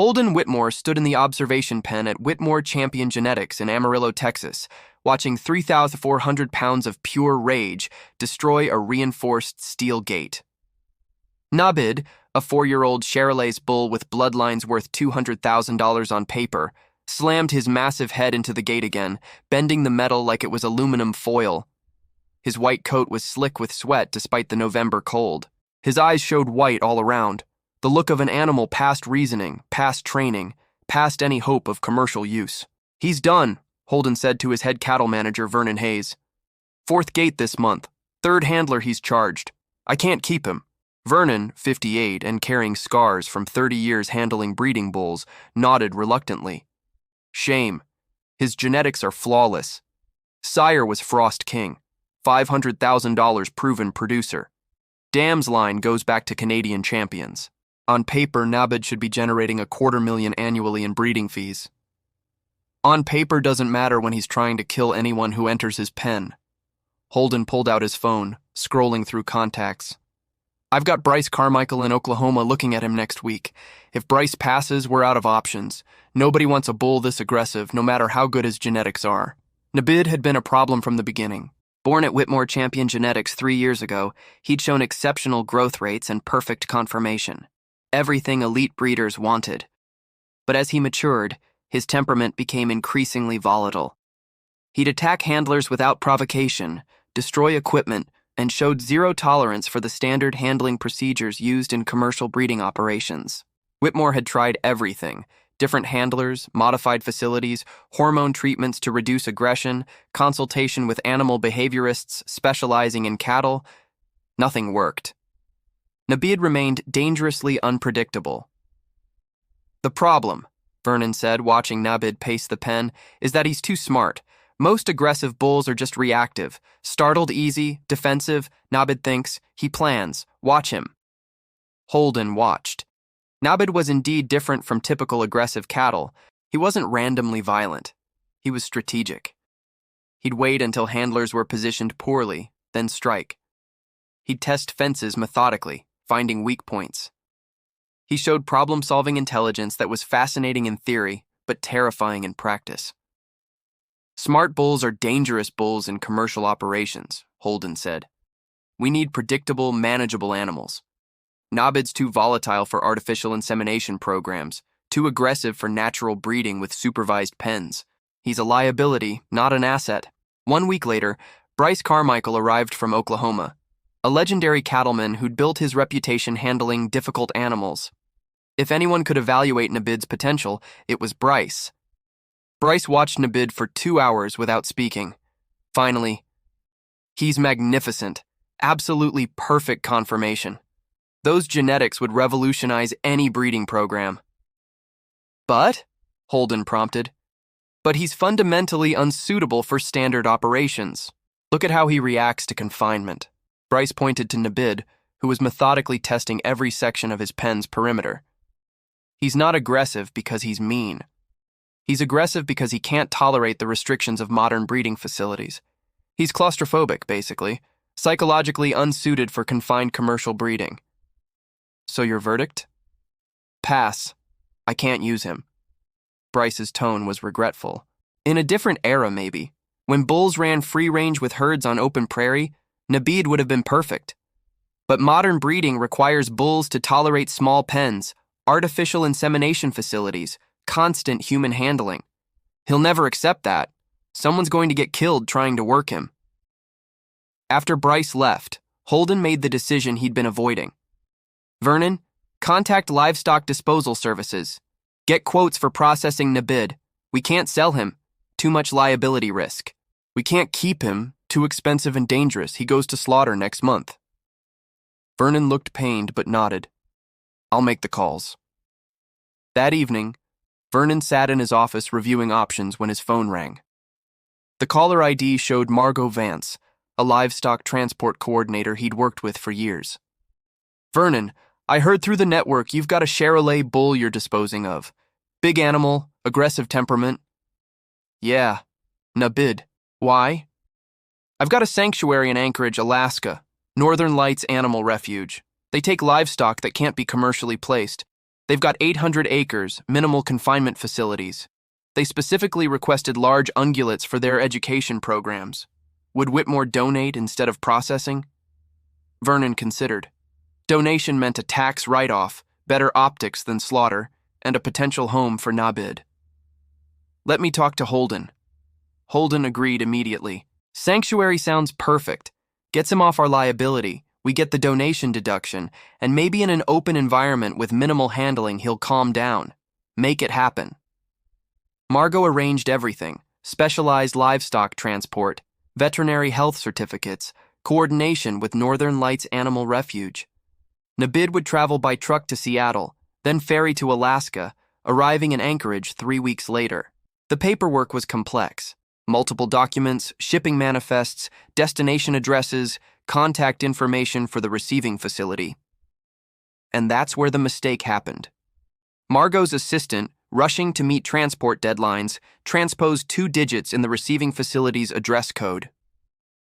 Holden Whitmore stood in the observation pen at Whitmore Champion Genetics in Amarillo, Texas, watching 3,400 pounds of pure rage destroy a reinforced steel gate. Nabid, a 4-year-old Charolais bull with bloodlines worth $200,000 on paper, slammed his massive head into the gate again, bending the metal like it was aluminum foil. His white coat was slick with sweat despite the November cold. His eyes showed white all around, the look of an animal past reasoning, past training, past any hope of commercial use. "He's done," Holden said to his head cattle manager, Vernon Hayes. "4th gate this month. 3rd handler he's charged. I can't keep him." Vernon, 58 and carrying scars from 30 years handling breeding bulls, nodded reluctantly. "Shame. His genetics are flawless. Sire was Frost King, $500,000 proven producer. Dam's line goes back to Canadian champions. On paper, Nabid should be generating $250,000 annually in breeding fees. On paper doesn't matter when he's trying to kill anyone who enters his pen." Holden pulled out his phone, scrolling through contacts. "I've got Bryce Carmichael in Oklahoma looking at him next week. If Bryce passes, we're out of options. Nobody wants a bull this aggressive, no matter how good his genetics are." Nabid had been a problem from the beginning. Born at Whitmore Champion Genetics 3 years ago, he'd shown exceptional growth rates and perfect conformation. Everything elite breeders wanted. But as he matured, his temperament became increasingly volatile. He'd attack handlers without provocation, destroy equipment, and showed zero tolerance for the standard handling procedures used in commercial breeding operations. Whitmore had tried everything: different handlers, modified facilities, hormone treatments to reduce aggression, consultation with animal behaviorists specializing in cattle. Nothing worked. Nabid remained dangerously unpredictable. "The problem," Vernon said, watching Nabid pace the pen, "is that he's too smart. Most aggressive bulls are just reactive. Startled easy, defensive. Nabid thinks. He plans. Watch him." Holden watched. Nabid was indeed different from typical aggressive cattle. He wasn't randomly violent. He was strategic. He'd wait until handlers were positioned poorly, then strike. He'd test fences methodically, finding weak points. He showed problem-solving intelligence that was fascinating in theory, but terrifying in practice. "Smart bulls are dangerous bulls in commercial operations," Holden said. "We need predictable, manageable animals. Nabid's too volatile for artificial insemination programs, too aggressive for natural breeding with supervised pens. He's a liability, not an asset." 1 week later, Bryce Carmichael arrived from Oklahoma, a legendary cattleman who'd built his reputation handling difficult animals. If anyone could evaluate Nabid's potential, it was Bryce. Bryce watched Nabid for 2 hours without speaking. Finally, "He's magnificent. Absolutely perfect conformation. Those genetics would revolutionize any breeding program." "But," Holden prompted, "but he's fundamentally unsuitable for standard operations. Look at how he reacts to confinement." Bryce pointed to Nabid, who was methodically testing every section of his pen's perimeter. "He's not aggressive because he's mean. He's aggressive because he can't tolerate the restrictions of modern breeding facilities. He's claustrophobic, basically, psychologically unsuited for confined commercial breeding." "So your verdict?" "Pass. I can't use him." Bryce's tone was regretful. In a different era, maybe, when bulls ran free-range with herds on open prairie, Nabid would have been perfect. But modern breeding requires bulls to tolerate small pens, artificial insemination facilities, constant human handling. He'll never accept that. Someone's going to get killed trying to work him. After Bryce left, Holden made the decision he'd been avoiding. "Vernon, contact Livestock Disposal Services. Get quotes for processing Nabid. We can't sell him. Too much liability risk. We can't keep him. Too expensive and dangerous. He goes to slaughter next month." Vernon looked pained but nodded. "I'll make the calls." That evening, Vernon sat in his office reviewing options when his phone rang. The caller ID showed Margot Vance, a livestock transport coordinator he'd worked with for years. "Vernon, I heard through the network you've got a Charolais bull you're disposing of. Big animal, aggressive temperament." "Yeah, Nabid. Why?" "I've got a sanctuary in Anchorage, Alaska, Northern Lights Animal Refuge. They take livestock that can't be commercially placed. They've got 800 acres, minimal confinement facilities. They specifically requested large ungulates for their education programs. Would Whitmore donate instead of processing? Vernon considered. Donation meant a tax write-off, better optics than slaughter, and a potential home for Nabid. Let me talk to Holden. Holden agreed immediately. Sanctuary sounds perfect. Gets him off our liability. We get the donation deduction, and maybe in an open environment with minimal handling he'll calm down. Make it happen. Margot arranged everything: specialized livestock transport, veterinary health certificates, coordination with Northern Lights Animal Refuge. Nabid would travel by truck to Seattle, then ferry to Alaska, arriving in Anchorage 3 weeks later. The paperwork was complex. Multiple documents, shipping manifests, destination addresses, contact information for the receiving facility. And that's where the mistake happened. Margot's assistant, rushing to meet transport deadlines, transposed 2 digits in the receiving facility's address code.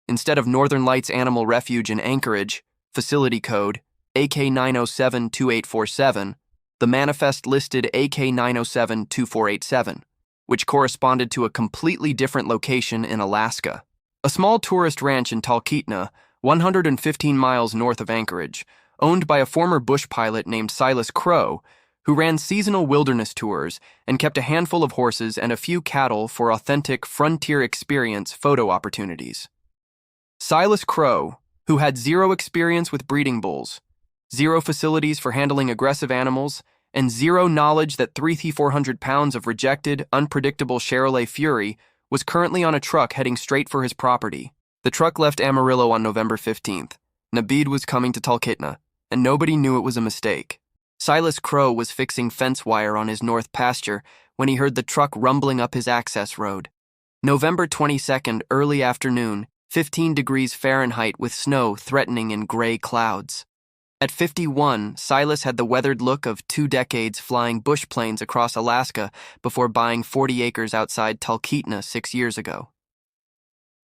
Instead of Northern Lights Animal Refuge in Anchorage, facility code AK9072847, the manifest listed AK9072487, which corresponded to a completely different location in Alaska. A small tourist ranch in Talkeetna, 115 miles north of Anchorage, owned by a former bush pilot named Silas Crow, who ran seasonal wilderness tours and kept a handful of horses and a few cattle for authentic frontier experience photo opportunities. Silas Crow, who had 0 experience with breeding bulls, 0 facilities for handling aggressive animals, and 0 knowledge that 3,400 pounds of rejected, unpredictable Charolais Fury was currently on a truck heading straight for his property. The truck left Amarillo on November 15th. Nabid was coming to Talkeetna, and nobody knew it was a mistake. Silas Crow was fixing fence wire on his north pasture when he heard the truck rumbling up his access road. November 22nd, early afternoon, 15 degrees Fahrenheit with snow threatening in gray clouds. At 51, Silas had the weathered look of 2 decades flying bush planes across Alaska before buying 40 acres outside Talkeetna 6 years ago.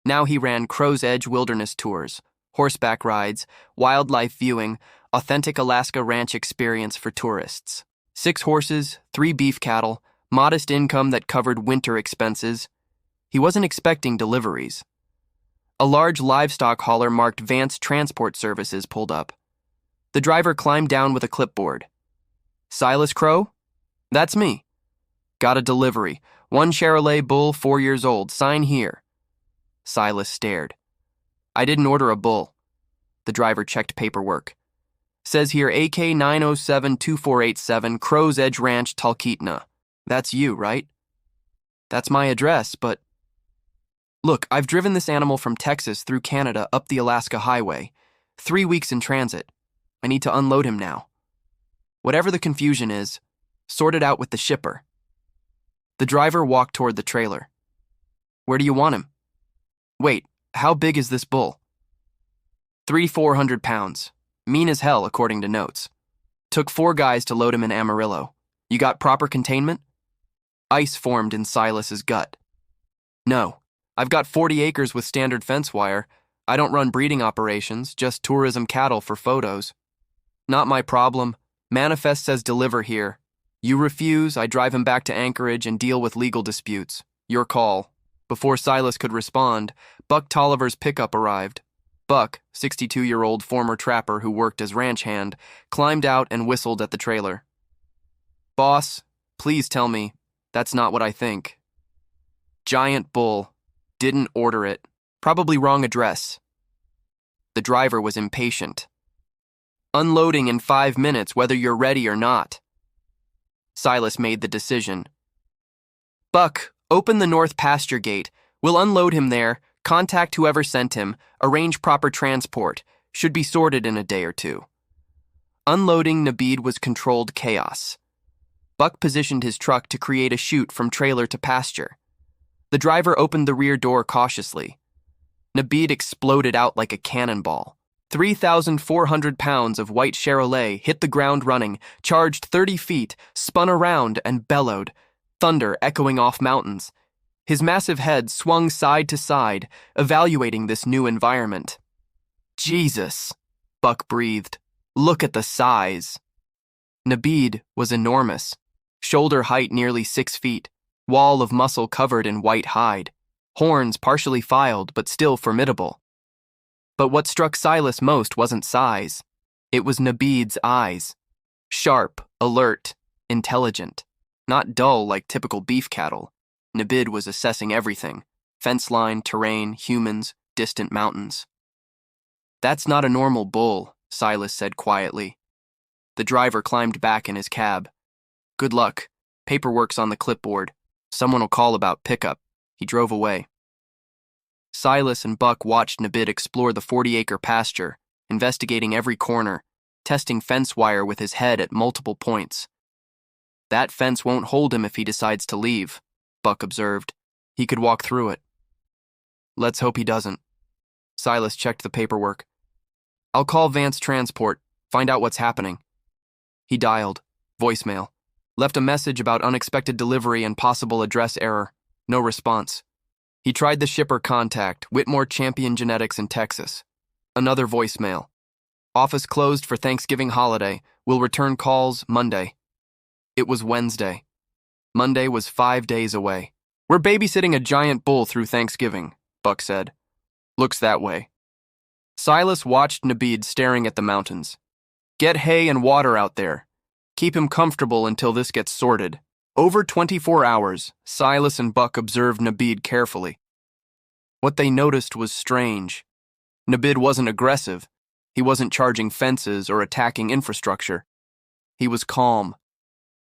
Now he ran Crow's Edge wilderness tours, horseback rides, wildlife viewing, authentic Alaska ranch experience for tourists. 6 horses, 3 beef cattle, modest income that covered winter expenses. He wasn't expecting deliveries. A large livestock hauler marked Vance Transport Services pulled up. The driver climbed down with a clipboard. Silas Crow? That's me. Got a delivery. 1 Charolais bull, 4 years old. Sign here. Silas stared. I didn't order a bull. The driver checked paperwork. Says here AK9072487 Crow's Edge Ranch, Talkeetna. That's you, right? That's my address, but... Look, I've driven this animal from Texas through Canada up the Alaska Highway. 3 weeks in transit. I need to unload him now. Whatever the confusion is, sort it out with the shipper. The driver walked toward the trailer. Where do you want him? Wait, how big is this bull? 300-400 pounds. Mean as hell, according to notes. Took 4 guys to load him in Amarillo. You got proper containment? Ice formed in Silas's gut. No, I've got 40 acres with standard fence wire. I don't run breeding operations, just tourism cattle for photos. Not my problem. Manifest says deliver here. You refuse, I drive him back to Anchorage and deal with legal disputes. Your call. Before Silas could respond, Buck Tolliver's pickup arrived. Buck, 62-year-old former trapper who worked as ranch hand, climbed out and whistled at the trailer. Boss, please tell me, that's not what I think. Giant bull. Didn't order it. Probably wrong address. The driver was impatient. Unloading in 5 minutes, whether you're ready or not. Silas made the decision. Buck, open the north pasture gate. We'll unload him there, contact whoever sent him, arrange proper transport. Should be sorted in a day or 2. Unloading Nabid was controlled chaos. Buck positioned his truck to create a chute from trailer to pasture. The driver opened the rear door cautiously. Nabid exploded out like a cannonball. 3,400 pounds of white Charolais hit the ground running, charged 30 feet, spun around, and bellowed, thunder echoing off mountains. His massive head swung side to side, evaluating this new environment. Jesus, Buck breathed. Look at the size. Nabid was enormous, shoulder height nearly 6 feet, wall of muscle covered in white hide, horns partially filed but still formidable. But what struck Silas most wasn't size. It was Nabid's eyes. Sharp, alert, intelligent. Not dull like typical beef cattle. Nabid was assessing everything: fence line, terrain, humans, distant mountains. "That's not a normal bull," Silas said quietly. The driver climbed back in his cab. "Good luck. Paperwork's on the clipboard. Someone will call about pickup." He drove away. Silas and Buck watched Nabid explore the 40-acre pasture, investigating every corner, testing fence wire with his head at multiple points. "That fence won't hold him if he decides to leave," Buck observed. "He could walk through it." "Let's hope he doesn't." Silas checked the paperwork. "I'll call Vance Transport, find out what's happening." He dialed. Voicemail. Left a message about unexpected delivery and possible address error. No response. He tried the shipper contact, Whitmore Champion Genetics in Texas. Another voicemail. "Office closed for Thanksgiving holiday. Will return calls Monday." It was Wednesday. Monday was 5 days away. "We're babysitting a giant bull through Thanksgiving," Buck said. "Looks that way." Silas watched Nabid staring at the mountains. "Get hay and water out there. Keep him comfortable until this gets sorted." Over 24 hours, Silas and Buck observed Nabid carefully. What they noticed was strange. Nabid wasn't aggressive. He wasn't charging fences or attacking infrastructure. He was calm.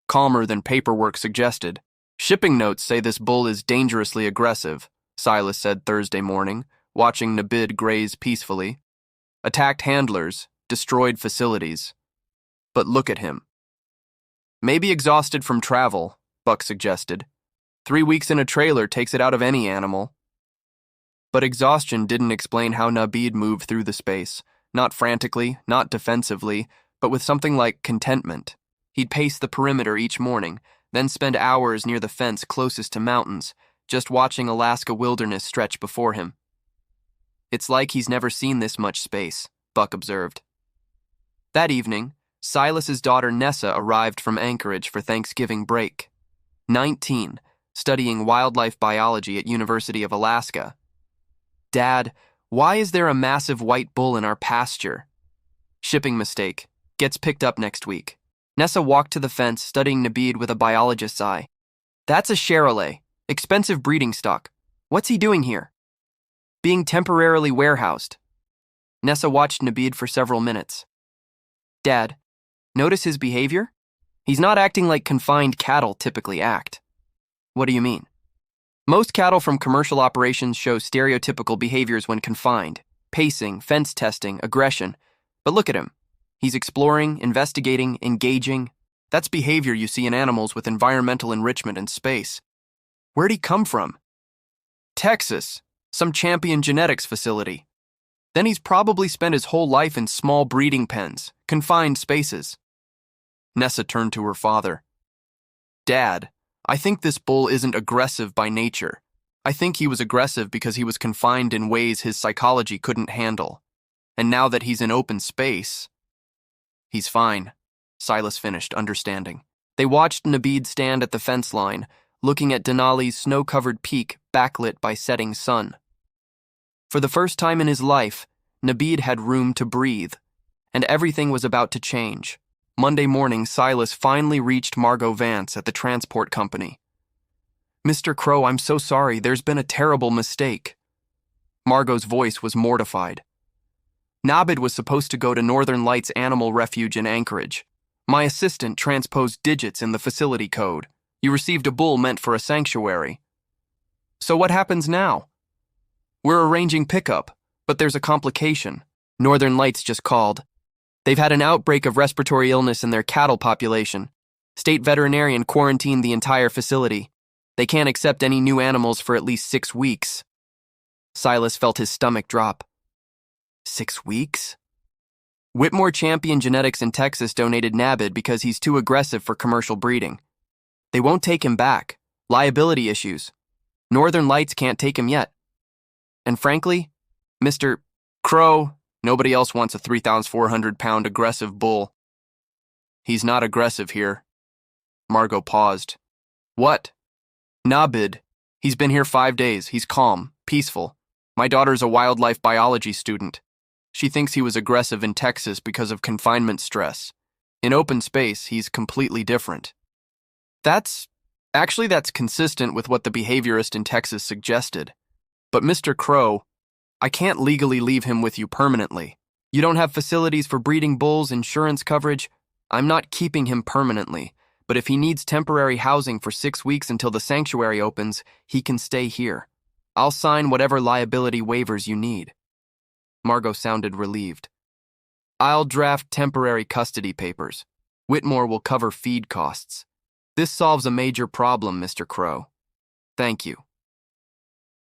Calmer than paperwork suggested. "Shipping notes say this bull is dangerously aggressive," Silas said Thursday morning, watching Nabid graze peacefully. "Attacked handlers, destroyed facilities. But look at him." "Maybe exhausted from travel," Buck suggested. 3 weeks in a trailer takes it out of any animal. But exhaustion didn't explain how Nabid moved through the space. Not frantically, not defensively, but with something like contentment. He'd pace the perimeter each morning, then spend hours near the fence closest to mountains, just watching Alaska wilderness stretch before him. "It's like he's never seen this much space," Buck observed. That evening, Silas's daughter Nessa arrived from Anchorage for Thanksgiving break. 19, studying wildlife biology at University of Alaska. "Dad, why is there a massive white bull in our pasture?" "Shipping mistake. Gets picked up next week." Nessa walked to the fence, studying Nabid with a biologist's eye. "That's a Charolais, expensive breeding stock. What's he doing here?" "Being temporarily warehoused." Nessa watched Nabid for several minutes. "Dad, notice his behavior? He's not acting like confined cattle typically act." "What do you mean?" "Most cattle from commercial operations show stereotypical behaviors when confined: pacing, fence testing, aggression. But look at him. He's exploring, investigating, engaging. That's behavior you see in animals with environmental enrichment and space." "Where'd he come from?" "Texas, some Champion Genetics facility. Then he's probably spent his whole life in small breeding pens, confined spaces." Nessa turned to her father. "Dad, I think this bull isn't aggressive by nature. I think he was aggressive because he was confined in ways his psychology couldn't handle. And now that he's in open space..." "He's fine," Silas finished, understanding. They watched Nabid stand at the fence line, looking at Denali's snow-covered peak backlit by setting sun. For the first time in his life, Nabid had room to breathe, and everything was about to change. Monday morning, Silas finally reached Margot Vance at the transport company. "Mr. Crow, I'm so sorry. There's been a terrible mistake." Margot's voice was mortified. "Nabid was supposed to go to Northern Lights Animal Refuge in Anchorage. My assistant transposed digits in the facility code. You received a bull meant for a sanctuary." "So what happens now?" "We're arranging pickup, but there's a complication. Northern Lights just called. They've had an outbreak of respiratory illness in their cattle population. State veterinarian quarantined the entire facility. They can't accept any new animals for at least 6 weeks." Silas felt his stomach drop. 6 weeks? Whitmore Champion Genetics in Texas donated Nabid because he's too aggressive for commercial breeding. They won't take him back. Liability issues. Northern Lights can't take him yet. And frankly, Mr. Crow, nobody else wants a 3,400-pound aggressive bull. He's not aggressive here. Margot paused. What? Nabid. He's been here 5 days. He's calm, peaceful. My daughter's a wildlife biology student. She thinks he was aggressive in Texas because of confinement stress. In open space, he's completely different. That's consistent with what the behaviorist in Texas suggested. But Mr. Crow, I can't legally leave him with you permanently. You don't have facilities for breeding bulls, insurance coverage. I'm not keeping him permanently, but if he needs temporary housing for 6 weeks until the sanctuary opens, he can stay here. I'll sign whatever liability waivers you need. Margot sounded relieved. I'll draft temporary custody papers. Whitmore will cover feed costs. This solves a major problem, Mr. Crow. Thank you.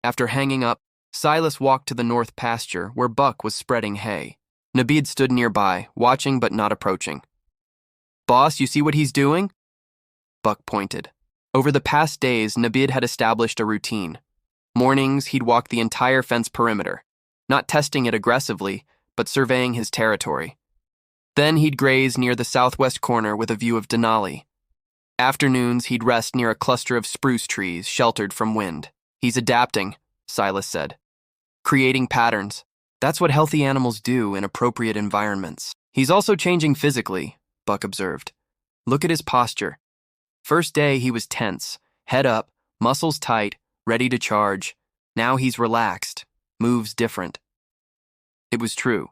After hanging up, Silas walked to the north pasture where Buck was spreading hay. Nabid stood nearby, watching but not approaching. Boss, you see what he's doing? Buck pointed. Over the past days, Nabid had established a routine. Mornings, he'd walk the entire fence perimeter, not testing it aggressively, but surveying his territory. Then he'd graze near the southwest corner with a view of Denali. Afternoons, he'd rest near a cluster of spruce trees sheltered from wind. He's adapting, Silas said. Creating patterns. That's what healthy animals do in appropriate environments. He's also changing physically, Buck observed. Look at his posture. First day, he was tense, head up, muscles tight, ready to charge. Now he's relaxed, moves different. It was true.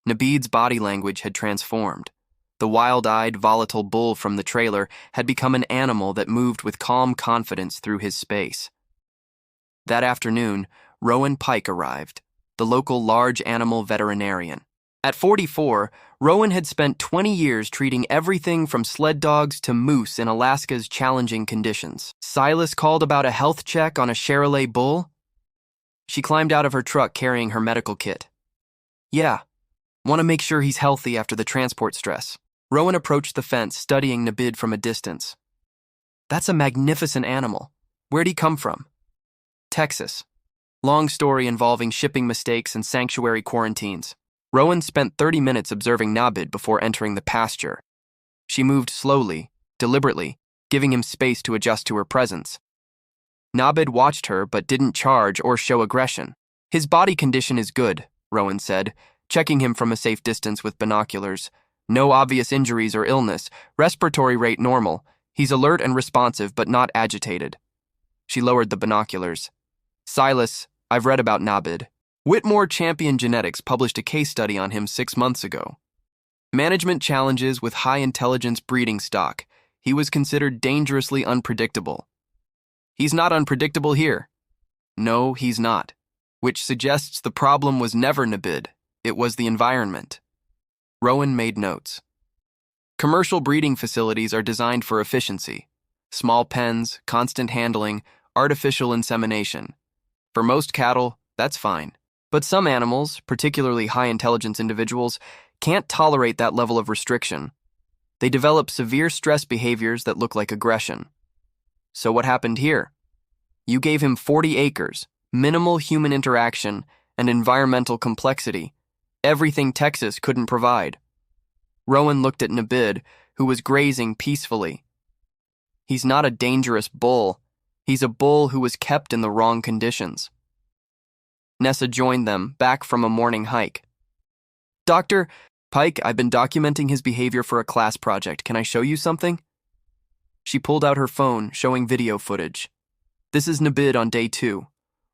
Nabid's body language had transformed. The wild-eyed, volatile bull from the trailer had become an animal that moved with calm confidence through his space. That afternoon, Rowan Pike arrived, the local large animal veterinarian. At 44, Rowan had spent 20 years treating everything from sled dogs to moose in Alaska's challenging conditions. Silas called about a health check on a Charolais bull. She climbed out of her truck carrying her medical kit. Yeah, want to make sure he's healthy after the transport stress. Rowan approached the fence, studying Nabid from a distance. That's a magnificent animal. Where'd he come from? Texas. Long story involving shipping mistakes and sanctuary quarantines. Rowan spent 30 minutes observing Nabid before entering the pasture. She moved slowly, deliberately, giving him space to adjust to her presence. Nabid watched her but didn't charge or show aggression. His body condition is good, Rowan said, checking him from a safe distance with binoculars. No obvious injuries or illness, respiratory rate normal. He's alert and responsive but not agitated. She lowered the binoculars. Silas, I've read about Nabid. Whitmore Champion Genetics published a case study on him 6 months ago. Management challenges with high-intelligence breeding stock. He was considered dangerously unpredictable. He's not unpredictable here. No, he's not. Which suggests the problem was never Nabid. It was the environment. Rowan made notes. Commercial breeding facilities are designed for efficiency. Small pens, constant handling, artificial insemination. For most cattle, that's fine. But some animals, particularly high-intelligence individuals, can't tolerate that level of restriction. They develop severe stress behaviors that look like aggression. So what happened here? You gave him 40 acres, minimal human interaction, and environmental complexity. Everything Texas couldn't provide. Rowan looked at Nabid, who was grazing peacefully. He's not a dangerous bull. He's a bull who was kept in the wrong conditions. Nessa joined them, back from a morning hike. Dr. Pike, I've been documenting his behavior for a class project. Can I show you something? She pulled out her phone, showing video footage. This is Nabid on day 2.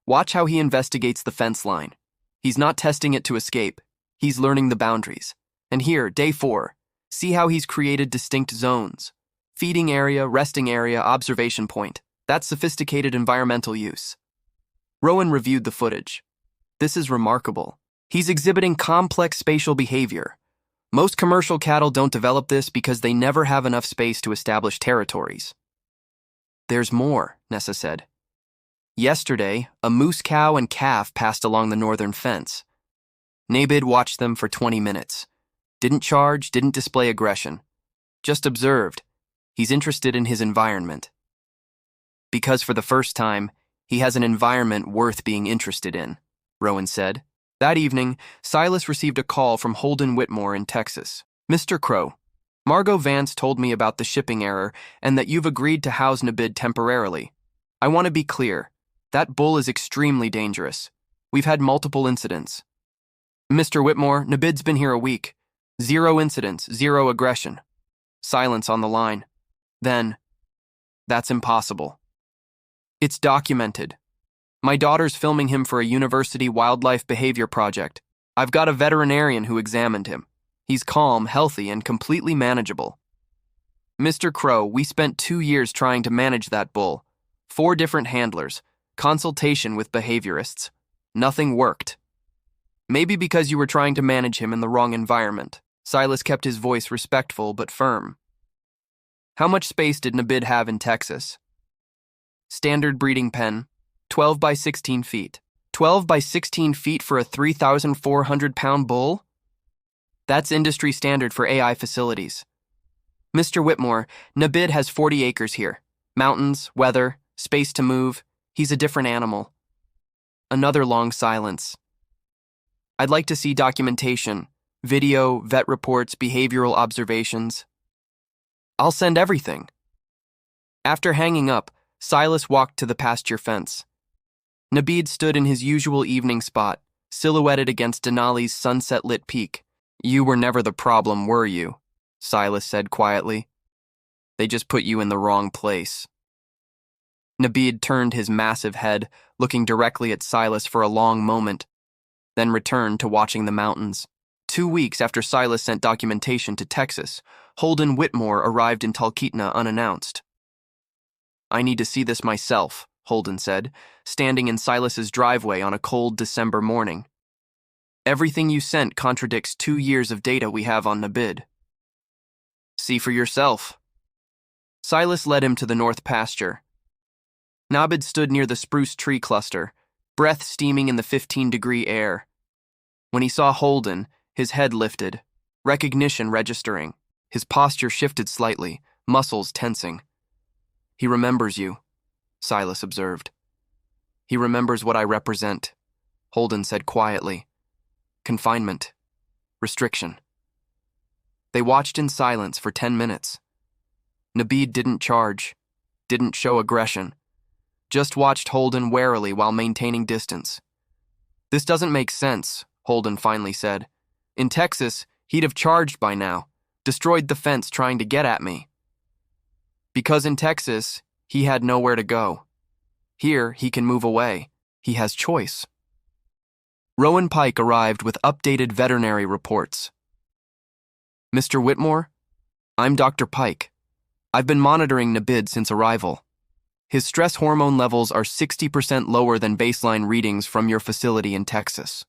Watch how he investigates the fence line. He's not testing it to escape. He's learning the boundaries. And here, day 4, see how he's created distinct zones. Feeding area, resting area, observation point. That's sophisticated environmental use. Rowan reviewed the footage. This is remarkable. He's exhibiting complex spatial behavior. Most commercial cattle don't develop this because they never have enough space to establish territories. There's more, Nessa said. Yesterday, a moose cow and calf passed along the northern fence. Nabid watched them for 20 minutes. Didn't charge, didn't display aggression. Just observed. He's interested in his environment. Because for the first time, he has an environment worth being interested in, Rowan said. That evening, Silas received a call from Holden Whitmore in Texas. Mr. Crow, Margot Vance told me about the shipping error and that you've agreed to house Nabid temporarily. I want to be clear. That bull is extremely dangerous. We've had multiple incidents. Mr. Whitmore, Nabid's been here a week. 0 incidents, 0 aggression. Silence on the line. Then, that's impossible. It's documented. My daughter's filming him for a university wildlife behavior project. I've got a veterinarian who examined him. He's calm, healthy, and completely manageable. Mr. Crow, we spent 2 years trying to manage that bull. 4 different handlers, consultation with behaviorists. Nothing worked. Maybe because you were trying to manage him in the wrong environment. Silas kept his voice respectful but firm. How much space did Nabid have in Texas? Standard breeding pen, 12 by 16 feet. 12 by 16 feet for a 3,400-pound bull? That's industry standard for AI facilities. Mr. Whitmore, Nabid has 40 acres here. Mountains, weather, space to move. He's a different animal. Another long silence. I'd like to see documentation, video, vet reports, behavioral observations. I'll send everything. After hanging up, Silas walked to the pasture fence. Nabid stood in his usual evening spot, silhouetted against Denali's sunset-lit peak. You were never the problem, were you? Silas said quietly. They just put you in the wrong place. Nabid turned his massive head, looking directly at Silas for a long moment, then returned to watching the mountains. 2 weeks after Silas sent documentation to Texas, Holden Whitmore arrived in Talkeetna unannounced. I need to see this myself, Holden said, standing in Silas's driveway on a cold December morning. Everything you sent contradicts 2 years of data we have on Nabid. See for yourself. Silas led him to the north pasture. Nabid stood near the spruce tree cluster, breath steaming in the 15-degree air. When he saw Holden, his head lifted, recognition registering. His posture shifted slightly, muscles tensing. He remembers you, Silas observed. He remembers what I represent, Holden said quietly. Confinement. Restriction. They watched in silence for 10 minutes. Nabid didn't charge, didn't show aggression, just watched Holden warily while maintaining distance. This doesn't make sense, Holden finally said. In Texas, he'd have charged by now, destroyed the fence trying to get at me. Because in Texas, he had nowhere to go. Here, he can move away. He has choice. Rowan Pike arrived with updated veterinary reports. Mr. Whitmore, I'm Dr. Pike. I've been monitoring Nabid since arrival. His stress hormone levels are 60% lower than baseline readings from your facility in Texas.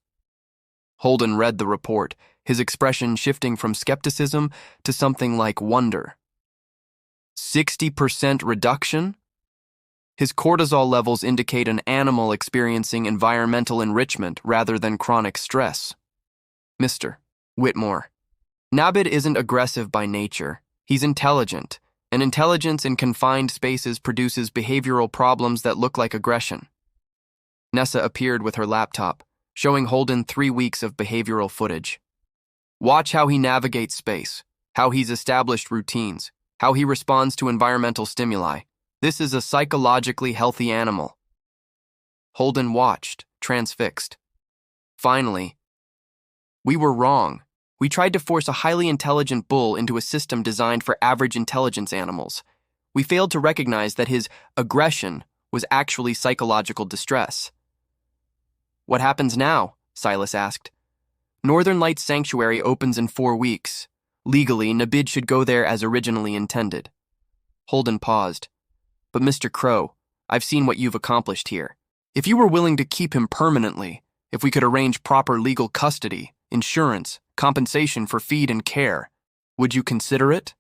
Holden read the report, his expression shifting from skepticism to something like wonder. 60% reduction? His cortisol levels indicate an animal experiencing environmental enrichment rather than chronic stress. Mr. Whitmore, Nabid isn't aggressive by nature. He's intelligent, and intelligence in confined spaces produces behavioral problems that look like aggression. Nessa appeared with her laptop, showing Holden 3 weeks of behavioral footage. Watch how he navigates space, how he's established routines, how he responds to environmental stimuli. This is a psychologically healthy animal. Holden watched, transfixed. Finally, we were wrong. We tried to force a highly intelligent bull into a system designed for average intelligence animals. We failed to recognize that his aggression was actually psychological distress. What happens now? Silas asked. Northern Lights Sanctuary opens in 4 weeks. Legally, Nabid should go there as originally intended. Holden paused. But Mr. Crow, I've seen what you've accomplished here. If you were willing to keep him permanently, if we could arrange proper legal custody, insurance, compensation for feed and care, would you consider it?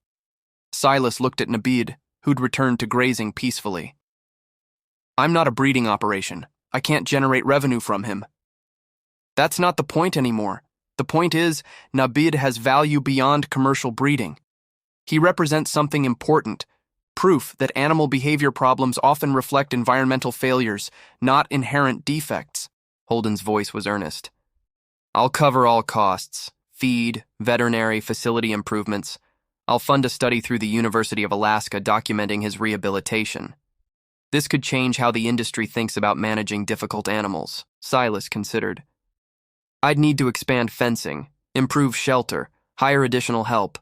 Silas looked at Nabid, who'd returned to grazing peacefully. I'm not a breeding operation. I can't generate revenue from him. That's not the point anymore. The point is, Nabid has value beyond commercial breeding. He represents something important, proof that animal behavior problems often reflect environmental failures, not inherent defects. Holden's voice was earnest. I'll cover all costs, feed, veterinary, facility improvements. I'll fund a study through the University of Alaska documenting his rehabilitation. This could change how the industry thinks about managing difficult animals, Silas considered. I'd need to expand fencing, improve shelter, hire additional help.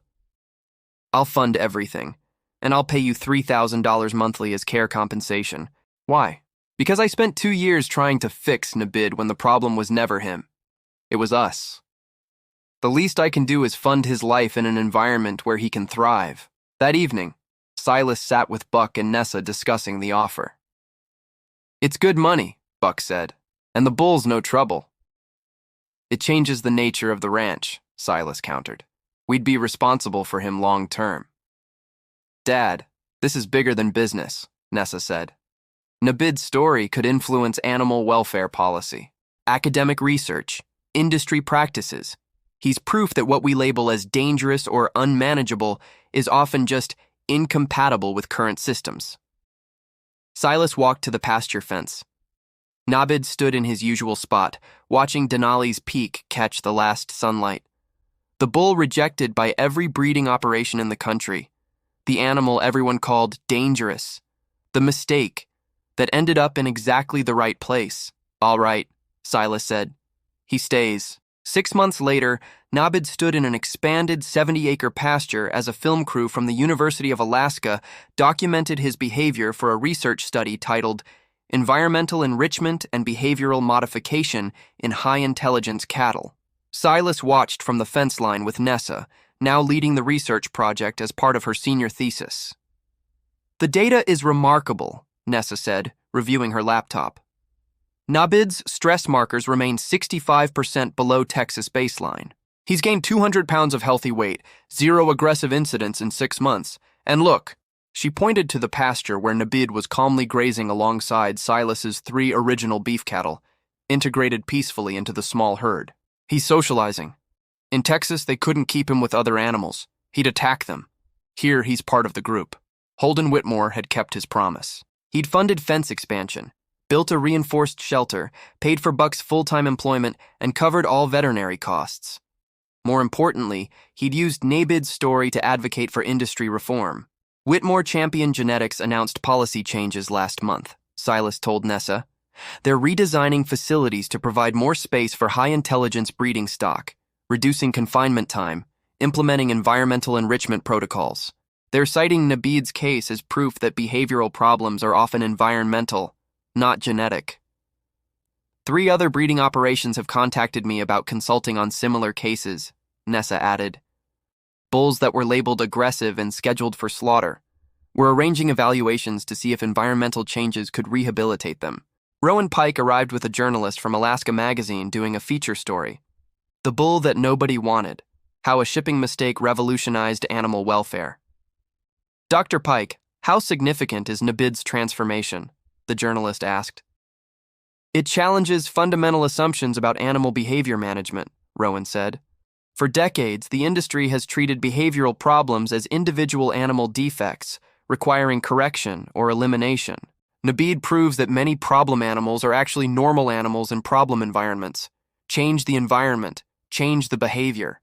I'll fund everything, and I'll pay you $3,000 monthly as care compensation. Why? Because I spent 2 years trying to fix Nabid when the problem was never him. It was us. The least I can do is fund his life in an environment where he can thrive. That evening, Silas sat with Buck and Nessa discussing the offer. It's good money, Buck said, and the bull's no trouble. It changes the nature of the ranch, Silas countered. We'd be responsible for him long term. Dad, this is bigger than business, Nessa said. Nabid's story could influence animal welfare policy, academic research, industry practices. He's proof that what we label as dangerous or unmanageable is often just incompatible with current systems. Silas walked to the pasture fence. Nabid stood in his usual spot, watching Denali's peak catch the last sunlight. The bull rejected by every breeding operation in the country. The animal everyone called dangerous. The mistake that ended up in exactly the right place. All right, Silas said. He stays. 6 months later, Nabid stood in an expanded 70-acre pasture as a film crew from the University of Alaska documented his behavior for a research study titled Environmental Enrichment and Behavioral Modification in High-Intelligence Cattle. Silas watched from the fence line with Nessa, now leading the research project as part of her senior thesis. The data is remarkable, Nessa said, reviewing her laptop. Nabid's stress markers remain 65% below Texas baseline. He's gained 200 pounds of healthy weight, 0 aggressive incidents in 6 months. And look, she pointed to the pasture where Nabid was calmly grazing alongside Silas's 3 original beef cattle, integrated peacefully into the small herd. He's socializing. In Texas, they couldn't keep him with other animals. He'd attack them. Here, he's part of the group. Holden Whitmore had kept his promise. He'd funded fence expansion, built a reinforced shelter, paid for Buck's full-time employment, and covered all veterinary costs. More importantly, he'd used Nabid's story to advocate for industry reform. Whitmore Champion Genetics announced policy changes last month, Silas told Nessa. They're redesigning facilities to provide more space for high-intelligence breeding stock, reducing confinement time, implementing environmental enrichment protocols. They're citing Nabid's case as proof that behavioral problems are often environmental, not genetic. 3 other breeding operations have contacted me about consulting on similar cases, Nessa added. Bulls that were labeled aggressive and scheduled for slaughter. We're arranging evaluations to see if environmental changes could rehabilitate them. Rowan Pike arrived with a journalist from Alaska Magazine doing a feature story. The bull that nobody wanted, how a shipping mistake revolutionized animal welfare. Dr. Pike, how significant is Nabid's transformation? The journalist asked. It challenges fundamental assumptions about animal behavior management, Rowan said. For decades, the industry has treated behavioral problems as individual animal defects, requiring correction or elimination. Nabid proves that many problem animals are actually normal animals in problem environments. Change the environment, change the behavior.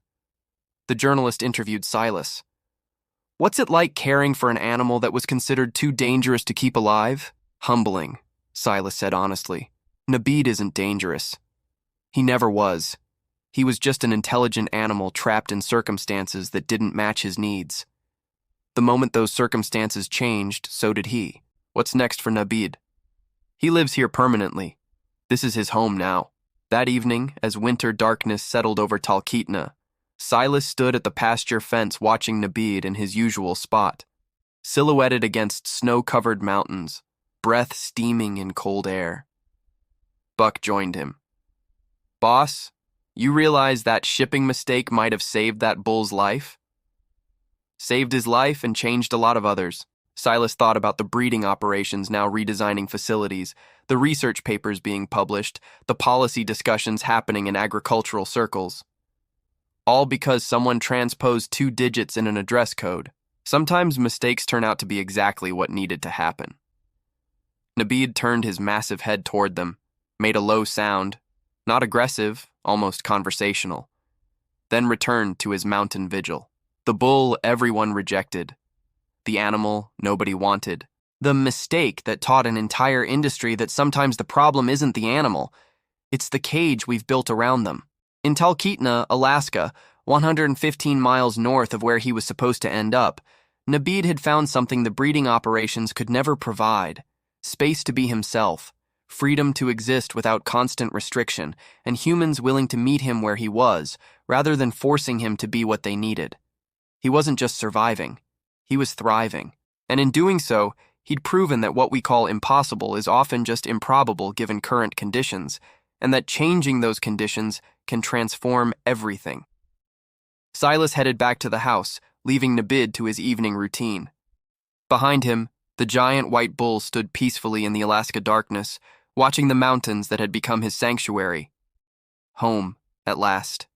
The journalist interviewed Silas. What's it like caring for an animal that was considered too dangerous to keep alive? Humbling, Silas said honestly. Nabid isn't dangerous. He never was. He was just an intelligent animal trapped in circumstances that didn't match his needs. The moment those circumstances changed, so did he. What's next for Nabid? He lives here permanently. This is his home now. That evening, as winter darkness settled over Talkeetna, Silas stood at the pasture fence watching Nabid in his usual spot, silhouetted against snow-covered mountains, breath steaming in cold air. Buck joined him. Boss, you realize that shipping mistake might have saved that bull's life? Saved his life and changed a lot of others. Silas thought about the breeding operations now redesigning facilities, the research papers being published, the policy discussions happening in agricultural circles. All because someone transposed 2 digits in an address code. Sometimes mistakes turn out to be exactly what needed to happen. Nabid turned his massive head toward them, made a low sound, not aggressive, almost conversational, then returned to his mountain vigil. The bull everyone rejected. The animal nobody wanted. The mistake that taught an entire industry that sometimes the problem isn't the animal, it's the cage we've built around them. In Talkeetna, Alaska, 115 miles north of where he was supposed to end up, Nabeed had found something the breeding operations could never provide: space to be himself, freedom to exist without constant restriction, and humans willing to meet him where he was, rather than forcing him to be what they needed. He wasn't just surviving, he was thriving. And in doing so, he'd proven that what we call impossible is often just improbable given current conditions, and that changing those conditions can transform everything. Silas headed back to the house, leaving Nabeed to his evening routine. Behind him, the giant white bull stood peacefully in the Alaska darkness, watching the mountains that had become his sanctuary. Home, at last.